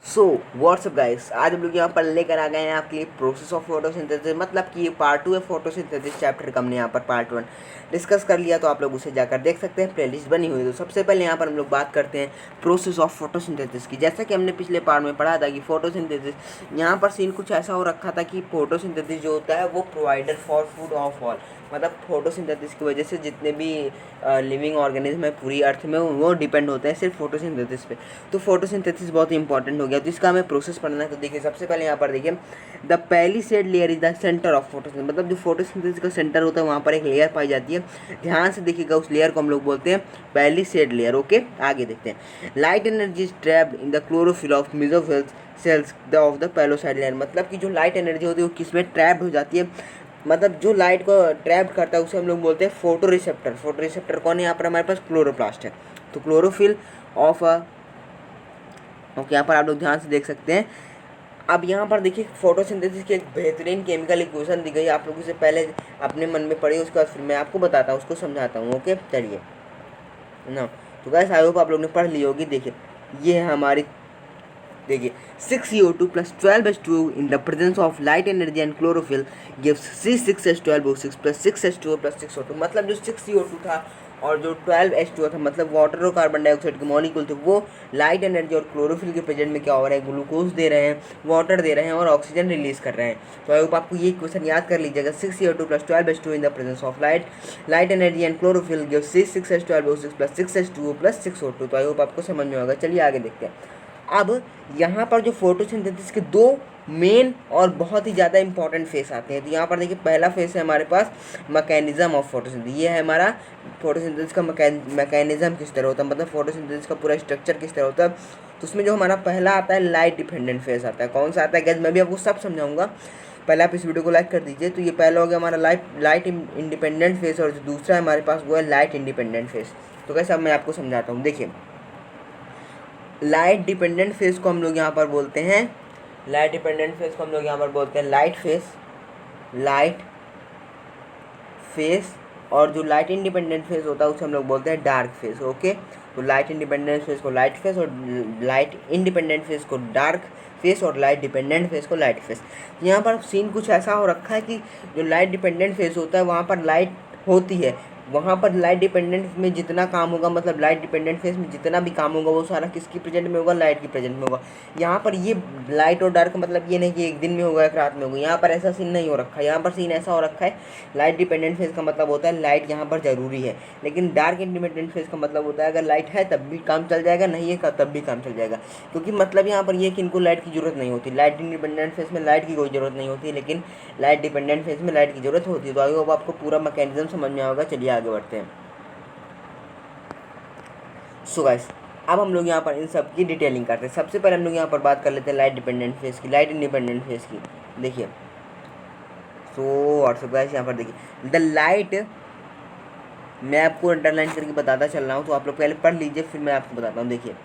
So what's up guys, आज हम लोग यहाँ पर लेकर आ गए हैं आपके लिए प्रोसेस ऑफ फोटोसिंथेसिस। मतलब कि ये पार्ट 2 है फोटोसिंथेसिस चैप्टर का। हमने यहाँ पर पार्ट 1 डिस्कस कर लिया, तो आप लोग उसे जाकर देख सकते हैं, प्लेलिस्ट बनी हुई है। तो सबसे पहले यहाँ पर हम लोग बात करते हैं प्रोसेस ऑफ फोटोसिंथेसिस की। जैसा कि हमने पिछले पार्ट में पढ़ा था कि फोटोसिंथेसिस, यहाँ पर सीन कुछ ऐसा हो रखा था कि फोटोसिंथेसिस जो होता है वो provider for food of all, मतलब फोटोसिंथेसिस की वजह से जितने भी लिविंग ऑर्गेनिज्म है पूरी अर्थ में वो डिपेंड होते हैं सिर्फ फोटोसिंथेसिस पे। तो फोटोसिंथेसिस बहुत ही इंपॉर्टेंट हो गया। तो इसका हमें प्रोसेस पढ़ना है। तो देखिए सबसे पहले यहाँ पर देखिए the palisade layer is the centre of photosynthesis, मतलब जो फोटोसिंथेसिस का सेंटर होता है वहाँ पर एक लेयर पाई जाती है। ध्यान से देखिएगा, उस लेयर को हम लोग बोलते हैं पैलिसेड लेयर। ओके, आगे देखते हैं। Light energy is trapped in the chlorophyll of mesophyll cells of the palisade layer, मतलब कि जो लाइट एनर्जी होती है वो किसमें ट्रैप्ड हो जाती है, मतलब जो लाइट को ट्रैप करता है उसे हम लोग बोलते हैं फोटो रिसेप्टर। फोटो रिसेप्टर कौन है यहाँ पर? हमारे पास क्लोरोप्लास्ट है। तो क्लोरोफिल ऑफ ओके, यहाँ पर आप लोग ध्यान से देख सकते हैं। अब यहाँ पर देखिए फोटोसिंथेसिस की एक बेहतरीन केमिकल इक्वेशन दी गई। आप लोग इसे पहले अपने मन में पढ़िए, उसके बाद फिर मैं आपको बताता हूँ, उसको समझाता हूँ। ओके चलिए ना। तो गाइस आई होप आप लोग ने पढ़ ली होगी। देखिए ये है हमारी, देखिए 6CO2 plus 12H2O in the presence of light energy and chlorophyll gives C6H12O6 plus 6H2O plus 6O2, मतलब जो 6CO2 था और जो 12H2O था, मतलब वाटर और कार्बन डाइऑक्साइड के मॉलिक्यूल थे, वो लाइट एनर्जी और क्लोरोफिल के प्रेजेंट में क्या हो रहा है, ग्लूकोज दे रहे हैं, वाटर दे रहे हैं और ऑक्सीजन रिलीज कर रहे हैं। तो आई होप आपको ये क्वेश्चन याद कर लीजिएगा। 6CO2 plus 12H2O in the presence of light energy and chlorophyll gives C6H12O6 plus 6H2O plus 6O2। तो आई होप आपको समझ में होगा। चलिए आगे देखते हैं। अब यहाँ पर जो फोटोसिंथेसिस के दो मेन और बहुत ही ज़्यादा इंपॉर्टेंट फेस आते हैं। तो यहाँ पर देखिए पहला फेस है हमारे पास मैकेनिज्म ऑफ फोटोसिंथेसिस। ये है हमारा फोटोसिंथेसिस का मैकेनिज्म किस तरह होता है, मतलब फोटोसिंथेसिस का पूरा स्ट्रक्चर किस तरह होता है। तो उसमें जो हमारा पहला आता है लाइट डिपेंडेंट फेस आता है। कौन सा आता है गैस, मैं भी आपको सब समझाऊंगा। पहले आप इस वीडियो को लाइक कर दीजिए। तो ये पहला हो गया हमारा लाइट इंडिपेंडेंट फेस, और जो दूसरा है हमारे पास वो है लाइट इंडिपेंडेंट फेस। तो कैसे अब मैं आपको समझाता हूँ। देखिए लाइट डिपेंडेंट फेस को हम लोग यहाँ पर बोलते हैं, लाइट डिपेंडेंट फेस को हम लोग यहाँ पर बोलते हैं लाइट फेस, और जो लाइट इंडिपेंडेंट फेस होता है उसे हम लोग बोलते हैं डार्क फेस। ओके, तो लाइट इंडिपेंडेंट फेस को लाइट फेस, और लाइट इंडिपेंडेंट फेस को डार्क फेस, और लाइट डिपेंडेंट फेस को लाइट फेस। यहाँ पर सीन कुछ ऐसा हो रखा है कि जो लाइट डिपेंडेंट फेस होता है वहाँ पर लाइट होती है, वहाँ पर लाइट डिपेंडेंट में जितना काम होगा, मतलब लाइट डिपेंडेंट फेस में जितना भी काम होगा वो सारा किसकी प्रेजेंट में होगा, लाइट की प्रेजेंट में होगा। यहाँ पर ये लाइट और डार्क मतलब ये नहीं कि एक दिन में होगा एक रात में होगा, यहाँ पर ऐसा सीन नहीं हो रखा है। यहाँ पर सीन ऐसा हो रखा है, लाइट डिपेंडेंट फेस का मतलब होता है लाइट यहाँ पर ज़रूरी है, लेकिन डार्क इंडिपेंडेंट फेस का मतलब होता है अगर लाइट है तब भी काम चल जाएगा, नहीं है तब भी काम चल जाएगा। क्योंकि मतलब यहाँ पर ये कि इनको लाइट की ज़रूरत नहीं होती। लाइट इंडिपेंडेंट फेस में लाइट की कोई ज़रूरत नहीं होती, लेकिन लाइट डिपेंडेंट फेस में लाइट की ज़रूरत होती है। तो आई होप आपको पूरा मैकेनिज्म समझ में आएगा। चलिए आगे बढ़ते हैं। सो गाइस अब हम लोग यहाँ पर इन सब की डिटेलिंग करते हैं। सबसे पहले हम लोग यहाँ पर बात कर लेते हैं लाइट डिपेंडेंट फेस की, लाइट इंडिपेंडेंट फेस की। देखिए सो व्हाट्सअप गाइस, यहाँ पर देखिए द लाइट, मैं आपको अंडरलाइन करके बताता चल रहा हूँ, तो आप लोग पहले पढ़ लीजिए फिर मैं आपको बताता हूँ। देखिए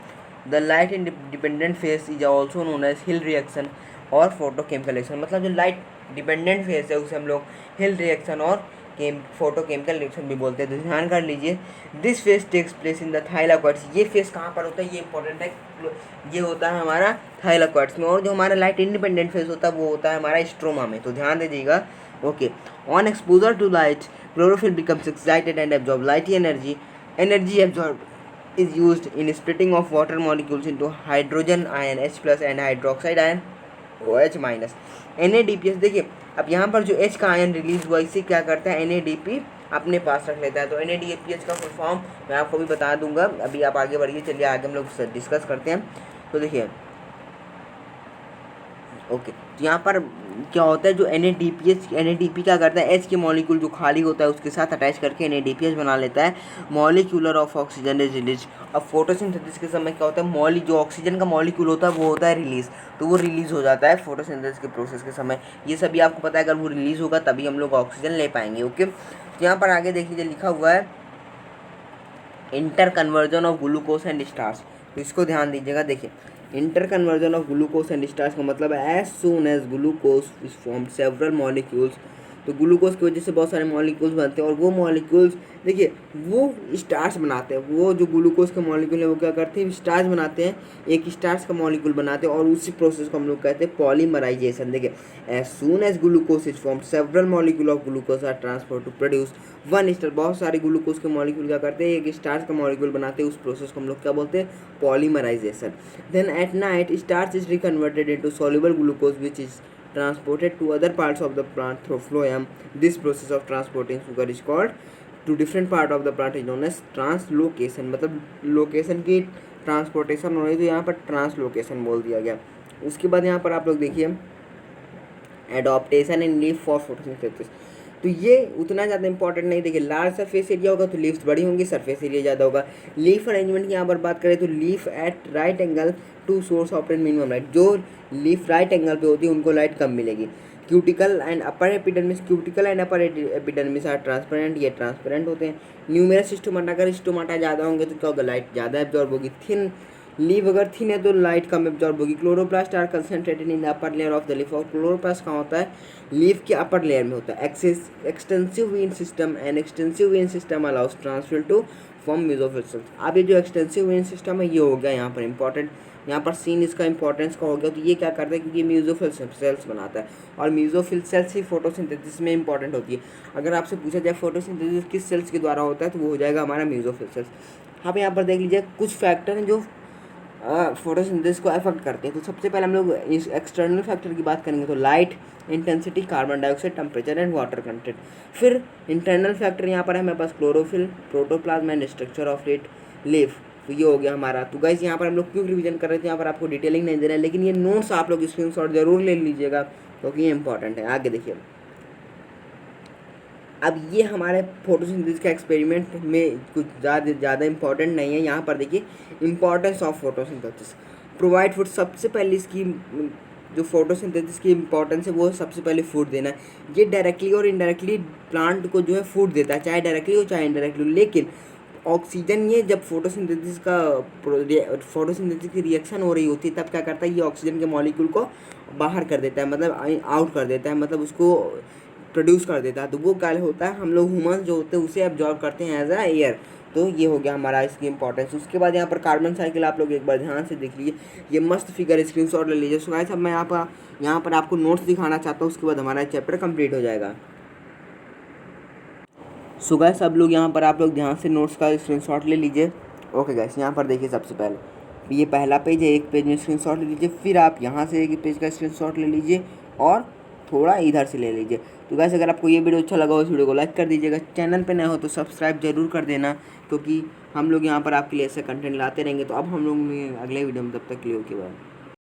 the light independent phase is also known as Hill reaction और फोटोकेमिकल रिएक्शन, मतलब जो लाइट डिपेंडेंट फेस है उसे हम लोग हिल रिएक्शन और फोटोकेमिकल रिएक्शन भी बोलते हैं। तो ध्यान कर लीजिए, this phase takes place in the thylakoids. ये फेस कहाँ पर होता है, ये इंपॉर्टेंट है, ये होता है हमारा थाइलाकॉइड्स में। और जो हमारा लाइट इंडिपेंडेंट फेस होता है वो होता है हमारा स्ट्रोमा में। तो ध्यान दे दीजिएगा। Okay, on exposure to light chlorophyll becomes excited and absorb light energy. Energy absorbed is used in splitting of water molecules into hydrogen ion H plus and hydroxide ion OH minus। NADPH देखिए, अब यहाँ पर जो H का ion release हुआ इसे क्या करता है, NADP अपने पास रख लेता है। तो NADPH का फुल फॉर्म मैं आपको भी बता दूंगा। अभी आप आगे बढ़िए, चलिए आगे हम लोग डिस्कस करते हैं। तो देखिए ओके, तो यहाँ पर क्या होता है, जो NADP क्या करता है, H के मॉलिक्यूल जो खाली होता है उसके साथ अटैच करके NADPH बना लेता है। Molecular of oxygen is release. अब फोटोसिंथेसिस के समय क्या होता है, जो ऑक्सीजन का मॉलिक्यूल होता है वो होता है रिलीज, तो वो रिलीज हो जाता है फोटोसिंथेसिस के प्रोसेस के समय। ये सभी आपको पता है, अगर वो रिलीज होगा तभी हम लोग ऑक्सीजन ले पाएंगे। ओके, तो यहाँ पर आगे देख लीजिए लिखा हुआ है interconversion of glucose and starch. तो इसको ध्यान दीजिएगा। देखिए interconversion of glucose and starch का मतलब है as soon as glucose is form several molecules तो ग्लूकोज की वजह से बहुत सारे मॉलिक्यूल्स बनते हैं और वो मॉलिक्यूल्स देखिए वो स्टार्च बनाते हैं। वो जो ग्लूकोज के मॉलिक्यूल है वो क्या करते हैं, स्टार्च बनाते हैं, एक स्टार्च का मॉलिक्यूल बनाते हैं और उसी प्रोसेस को हम लोग कहते हैं पॉलीमराइजेशन। देखिए as soon as glucose is form several molecule of glucose are transfer to produce one star. बहुत सारे ग्लूकोज के मॉलिक्यूल क्या करते हैं, एक स्टार्च का मॉलिक्यूल बनाते हैं, उस प्रोसेस को हम लोग क्या बोलते हैं, polymerisation. Then at night starch is reconverted into soluble glucose which is transported to other parts of the plant through phloem. This process of transporting sugar is called to different part of the plant is known as translocation। मतलब location की transportation हो रही तो यहाँ पर translocation बोल दिया गया। उसके बाद यहाँ पर आप लोग देखिए adaptation in leaf for photosynthesis. तो ये उतना ज़्यादा इंपॉर्टेंट नहीं। देखिए लार्ज सरफेस एरिया होगा तो लीव्स बड़ी होंगी, सरफेस एरिया ज़्यादा होगा। लीफ अरेंजमेंट की यहाँ पर बात करें तो leaf at right angle to source obtain minimum light. जो लीफ राइट एंगल पे होती है उनको लाइट कम मिलेगी। Cuticle and upper epidermis, cuticle and upper epidermis are transparent, ये ट्रांसपेरेंट होते हैं। न्यूमेरस स्टोमाटा, अगर स्टोमाटा ज़्यादा होंगे तो क्या होगा, लाइट ज़्यादा एब्जॉर्ब होगी। थिन लीफ अगर थिन है तो लाइट कम एब्जॉर्ब होगी। Chloroplast are concentrated in the upper layer of the leaf. और क्लोरोप्लास्ट कहाँ होता है, लीफ के अपर लेयर में होता है। Extensive vein system and extensive vein system allows transfer to form mesophyll cells. अब ये जो एक्सटेंसिव वेन सिस्टम है ये हो गया यहाँ पर इंपॉर्टेंट, यहाँ पर सीन इसका इंपॉर्टेंस का हो गया। तो ये क्या करता है, क्योंकि ये मेसोफिल सेल्स बनाता है और मेसोफिल सेल्स ही फोटोसिंथेसिस में इंपॉर्टेंट होती है। अगर आपसे पूछा जाए फोटोसिंथेसिस किस सेल्स के द्वारा होता है तो वो हो जाएगा हमारा मेसोफिल सेल्स। आप यहाँ पर देख लीजिए कुछ फैक्टर हैं जो फोटोसिंथेसिस को अफेक्ट करते हैं। तो सबसे पहले हम लोग इस एक्सटर्नल फैक्टर की बात करेंगे तो light, intensity, carbon dioxide, temperature and water content. फिर इंटरनल फैक्टर यहाँ पर है हमारे पास chlorophyll, protoplasm and structure of leaf. तो ये हो गया हमारा। तो गाइस यहाँ पर हम लोग क्यों रिवीजन कर रहे थे, यहाँ पर आपको डिटेलिंग नहीं दे रहा है, लेकिन ये नोट्स आप लोग स्क्रीनशॉट जरूर ले लीजिएगा क्योंकि ये इंपॉर्टेंट है। आगे देखिए अब ये हमारे फोटोसिंथेसिस का एक्सपेरिमेंट में कुछ ज़्यादा इंपॉर्टेंट नहीं है। यहाँ पर देखिए importance of photosynthesis, provide food. सबसे पहले इसकी जो फोटोसिंथेसिस की इंपॉर्टेंस है वो सबसे पहले फूड देना है। ये डायरेक्टली और इनडायरेक्टली प्लांट को जो है फूड देता है, चाहे डायरेक्टली हो चाहे इनडायरेक्टली। लेकिन ऑक्सीजन ये जब फोटोसिंथेसिस की रिएक्शन हो रही होती है तब क्या करता है, ये ऑक्सीजन के मॉलिक्यूल को बाहर कर देता है, मतलब आउट कर देता है, मतलब उसको प्रोड्यूस कर देता है। तो वो क्या होता है, हम लोग ह्यूमन जो होते हैं उसे एब्जॉर्ब करते हैं एज अ एयर। तो ये हो गया हमारा इसकी इंपॉर्टेंस। उसके बाद यहाँ पर कार्बन साइकिल आप लोग एक बार ध्यान से देख लीजिए, ये मस्त फिगर स्क्रीनशॉट ले लीजिए। सो गाइस अब मैं यहाँ पर आपको नोट्स दिखाना चाहता हूँ, उसके बाद हमारा चैप्टर कंप्लीट हो जाएगा। सो गाइस सब लोग यहाँ पर आप लोग ध्यान से नोट्स का स्क्रीनशॉट ले लीजिए। ओके गाइस यहाँ पर देखिए सबसे पहले ये पहला पेज है, एक पेज में स्क्रीनशॉट ले लीजिए। फिर आप यहाँ से एक पेज का स्क्रीनशॉट ले लीजिए और थोड़ा इधर से ले लीजिए। तो गाइस अगर आपको ये वीडियो अच्छा लगा हो इस वीडियो को लाइक कर दीजिएगा, चैनल पे नए हो तो सब्सक्राइब जरूर कर देना क्योंकि हम लोग यहाँ पर आपके लिए ऐसे कंटेंट लाते रहेंगे। तो अब हम लोग अगले वीडियो में, तब तक के लिए ओके बाय।